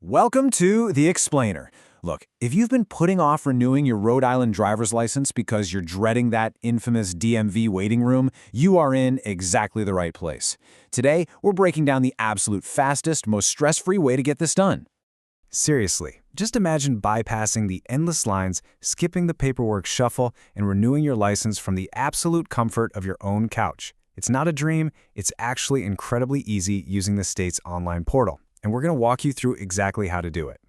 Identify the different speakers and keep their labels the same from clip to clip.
Speaker 1: Welcome to The Explainer. Look, if you've been putting off renewing your Rhode Island driver's license because you're dreading that infamous DMV waiting room, you are in exactly the right place. Today, we're breaking down the absolute fastest, most stress-free way to get this done.
Speaker 2: Seriously, just imagine bypassing the endless lines, skipping the paperwork shuffle, and renewing your license from the absolute comfort of your own couch. It's not a dream, it's actually incredibly easy using the state's online portal. And we're going to walk you through exactly how to do it.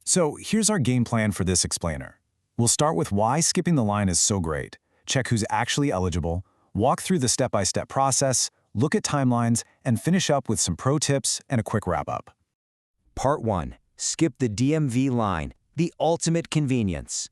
Speaker 1: So here's our game plan for this explainer. We'll start with why skipping the line is so great, check who's actually eligible, walk through the step-by-step process, look at timelines, and finish up with some pro tips and a quick wrap-up.
Speaker 3: Part 1. Skip the DMV line. The ultimate convenience.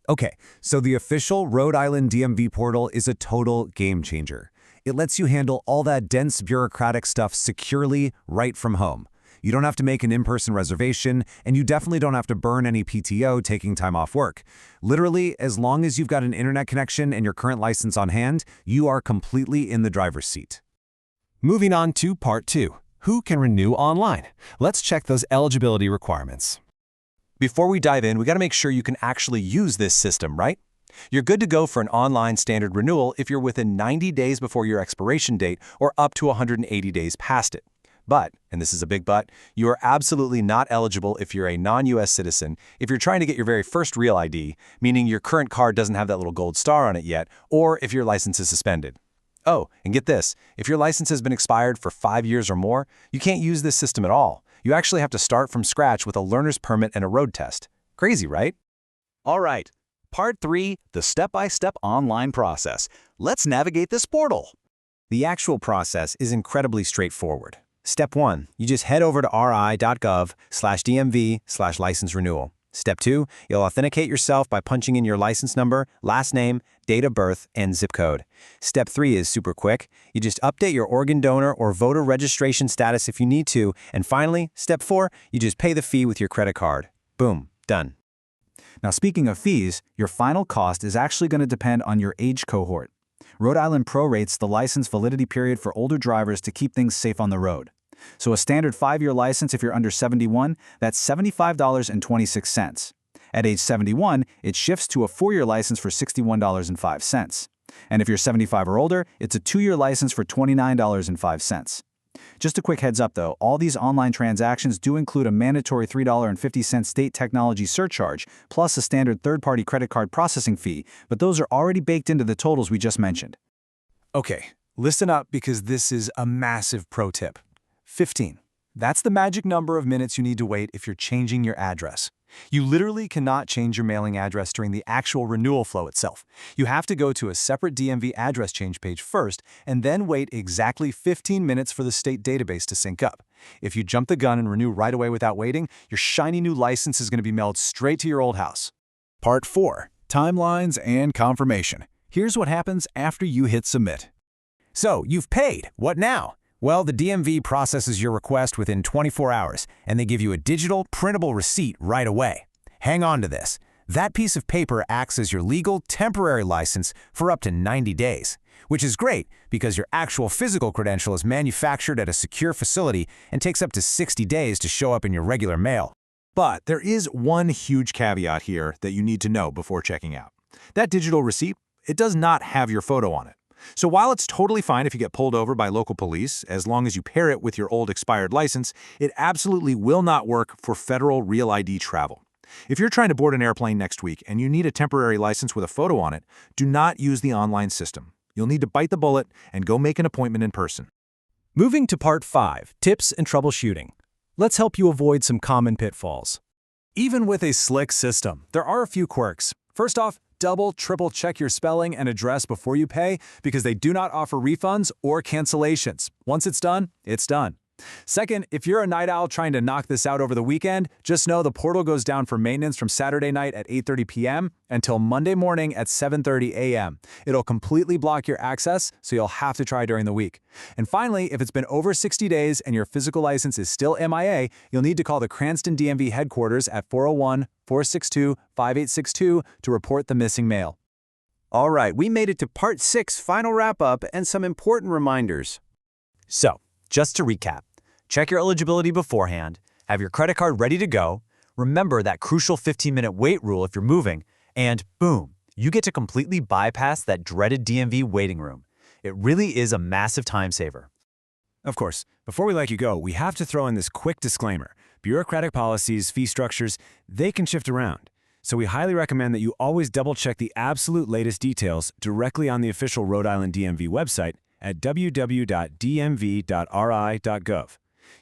Speaker 2: Okay, so the official Rhode Island DMV portal is a total game changer. It lets you handle all that dense bureaucratic stuff securely right from home. You don't have to make an in-person reservation, and you definitely don't have to burn any PTO taking time off work. Literally, as long as you've got an internet connection and your current license on hand, you are completely in the driver's seat.
Speaker 4: Moving on to Part 2. Who can renew online? Let's check those eligibility requirements. Before we dive in, we got to make sure you can actually use this system, right? You're good to go for an online standard renewal if you're within 90 days before your expiration date or up to 180 days past it. But, and this is a big but, you are absolutely not eligible if you're a non-US citizen, if you're trying to get your very first real ID, meaning your current card doesn't have that little gold star on it yet, or if your license is suspended. Oh, and get this, if your license has been expired for 5 years or more, you can't use this system at all. You actually have to start from scratch with a learner's permit and a road test. Crazy, right?
Speaker 5: All right, Part 3, the step-by-step online process. Let's navigate this portal.
Speaker 3: The actual process is incredibly straightforward. Step 1, you just head over to ri.gov/DMV/license renewal. Step 2, you'll authenticate yourself by punching in your license number, last name, date of birth, and zip code. Step 3 is super quick. You just update your organ donor or voter registration status if you need to. And finally, Step 4, you just pay the fee with your credit card. Boom, done.
Speaker 1: Now, speaking of fees, your final cost is actually going to depend on your age cohort. Rhode Island prorates the license validity period for older drivers to keep things safe on the road. So a standard 5-year license if you're under 71, that's $75.26. At age 71, it shifts to a 4-year license for $61.05. And if you're 75 or older, it's a 2-year license for $29.05. Just a quick heads up though, all these online transactions do include a mandatory $3.50 state technology surcharge, plus a standard third-party credit card processing fee, but those are already baked into the totals we just mentioned.
Speaker 2: Okay, listen up because this is a massive pro tip. 15. That's the magic number of minutes you need to wait if you're changing your address. You literally cannot change your mailing address during the actual renewal flow itself. You have to go to a separate DMV address change page first and then wait exactly 15 minutes for the state database to sync up. If you jump the gun and renew right away without waiting, your shiny new license is going to be mailed straight to your old house.
Speaker 1: Part 4. Timelines and confirmation. Here's what happens after you hit submit.
Speaker 3: So, you've paid. What now? Well, the DMV processes your request within 24 hours, and they give you a digital, printable receipt right away. Hang on to this. That piece of paper acts as your legal, temporary license for up to 90 days, which is great because your actual physical credential is manufactured at a secure facility and takes up to 60 days to show up in your regular mail.
Speaker 1: But there is one huge caveat here that you need to know before checking out. That digital receipt, it does not have your photo on it. So while it's totally fine if you get pulled over by local police, as long as you pair it with your old expired license, it absolutely will not work for federal Real ID travel. If you're trying to board an airplane next week and you need a temporary license with a photo on it, do not use the online system. You'll need to bite the bullet and go make an appointment in person.
Speaker 4: Moving to Part 5, Tips and Troubleshooting. Let's help you avoid some common pitfalls.
Speaker 2: Even with a slick system, there are a few quirks. First off, double, triple check your spelling and address before you pay because they do not offer refunds or cancellations. Once it's done, it's done. Second, if you're a night owl trying to knock this out over the weekend, just know the portal goes down for maintenance from Saturday night at 8:30 p.m. until Monday morning at 7:30 a.m. It'll completely block your access, so you'll have to try during the week. And finally, if it's been over 60 days and your physical license is still MIA, you'll need to call the Cranston DMV headquarters at 401-462-5862 to report the missing mail.
Speaker 3: All right, we made it to Part 6, final wrap-up, and some important reminders. So, just to recap, check your eligibility beforehand,
Speaker 2: Have your credit card ready to go, remember that crucial 15-minute wait rule if you're moving, and boom, you get to completely bypass that dreaded DMV waiting room. It really is a massive time saver.
Speaker 3: Of course, before we let you go, we have to throw in this quick disclaimer. Bureaucratic policies, fee structures, they can shift around. So we highly recommend that you always double-check the absolute latest details directly on the official Rhode Island DMV website at www.dmv.ri.gov.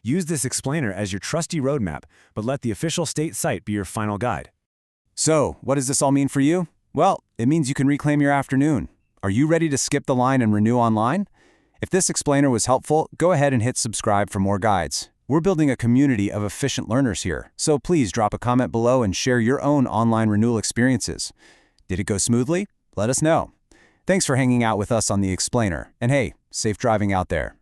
Speaker 3: Use this explainer as your trusty roadmap, but let the official state site be your final guide.
Speaker 1: So, what does this all mean for you? Well, it means you can reclaim your afternoon. Are you ready to skip the line and renew online? If this explainer was helpful, go ahead and hit subscribe for more guides. We're building a community of efficient learners here, so please drop a comment below and share your own online renewal experiences. Did it go smoothly? Let us know. Thanks for hanging out with us on the explainer, and hey, safe driving out there.